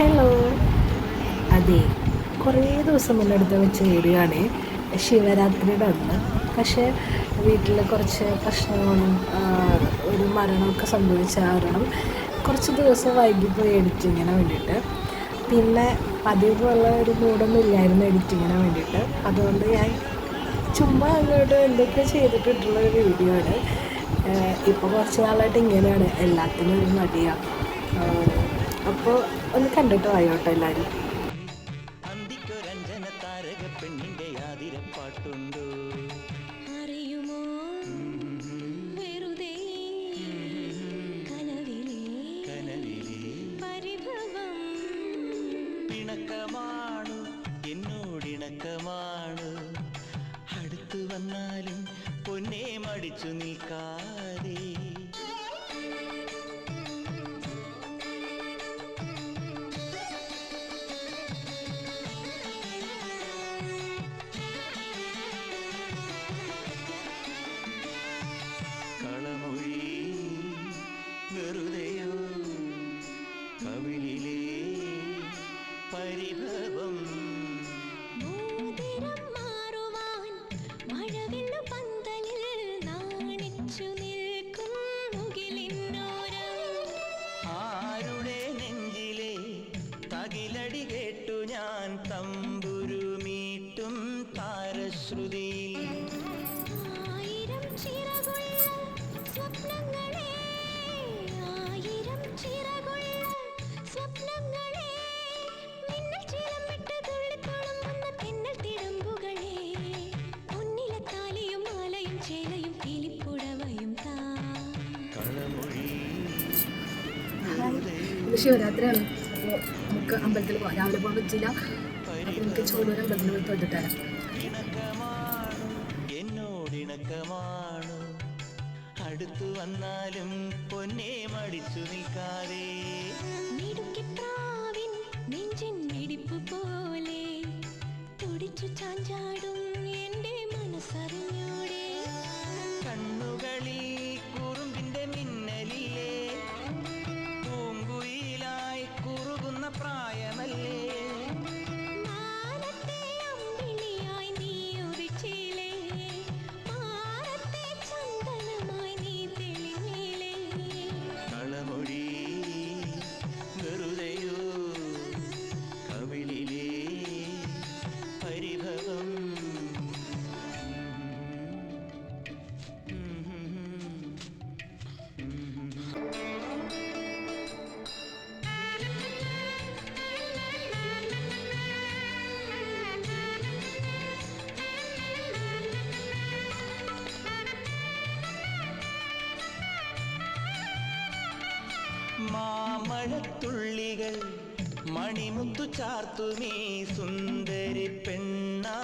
Hello. അതെ, കുറേ ദിവസം മുന്നെടുത്ത് വെച്ച വീഡിയോ ആണ്, ശിവരാത്രിയുടെ അന്ന്. പക്ഷേ വീട്ടിൽ കുറച്ച് പ്രശ്നങ്ങളും ഒരു മരണമൊക്കെ സംഭവിച്ച കാരണം കുറച്ച് ദിവസം വൈകിപ്പോയി എഡിറ്റിങ്ങിന് വേണ്ടിയിട്ട്. പിന്നെ പതിവുള്ള ഒരു മൂഡൊന്നും ഇല്ലായിരുന്നു എഡിറ്റിങ്ങിന് വേണ്ടിയിട്ട്. അതുകൊണ്ട് ഞാൻ ചുമ്മാ അങ്ങോട്ട് എന്തൊക്കെ ചെയ്തിട്ടുള്ള ഒരു വീഡിയോ ആണ്. ഇപ്പോൾ കുറച്ച് നാളായിട്ട് ഇങ്ങനെയാണ്, എല്ലാത്തിനും ഒരു മടിയാണ്. അപ്പോൾ ഒന്ന് കണ്ടിട്ട് വായോട്ടോ എല്ലാവരും. അന്തിക്കൊരഞ്ജന താരക പെണ്ണിന്റെ ആതിരപ്പാട്ടുണ്ടോ അറിയുമോ? വെറുതെ കനവിലെ പരിഭവം പിണക്കമാണു എന്നോടിണക്കമാണു അടുത്തു വന്നാലും പൊന്നെ മടിച്ചു നിൽക്കാതെ വെറുതെയോ കവിളിലെ പരിഭവം മാറുവാൻ മഴവില്ലു പന്തലിൽ നാണിച്ചു നിൽക്കും മുകിലിന്നോരം ആരുടെ നെഞ്ചിലെ തകിലടി കേട്ടു ഞാൻ തമ്പുരു മീട്ടും താരശ്രുതിയിൽ ആയിരം ചിറകുള്ള സ്വപ്നങ്ങളെ സ്വപ്നങ്ങളെ മിന്നൽ ചിലമിട്ട് തുള്ളിത്തോളം വന്ന തെന്നൽ തിടമ്പുകളെ പൊന്നില താലിയും മാലയും ചേലയും കിളിപ്പുടവയും താ കളമൊഴി. ശിവരാത്രിയാണ്, അപ്പോൾ നമുക്ക് അമ്പലത്തിൽ പോകാം. രാവിലെ പോകാൻ പറ്റില്ല, അപ്പോൾ നമുക്ക് ചോടൂർ അമ്പലത്തിൽ പോയി തൊട്ടിട്ട് വരാം. എന്നോടിണക്കമാണു അടുത്തു വന്നാലും പൊന്നെ മടിച്ചു നിൽക്കാതെ നെഞ്ചിൻ മിടിപ്പ് പോലെ തുടിച്ചു ചാഞ്ചാടും എന്റെ മനസ്സറിഞ്ഞൂടെ കണ്ണുകളിൽ കുറുമ്പിന്റെ മിന്നലില്ലേ പൂങ്കുയിലായി കുറുകുന്ന പ്രായമല്ലേ വെറുതെയോ കവിളിലെ പരിഭവം മാമഴത്തുള്ളികൾ മണിമുത്തു ചാർത്തുമീ സുന്ദരി പെണ്ണാ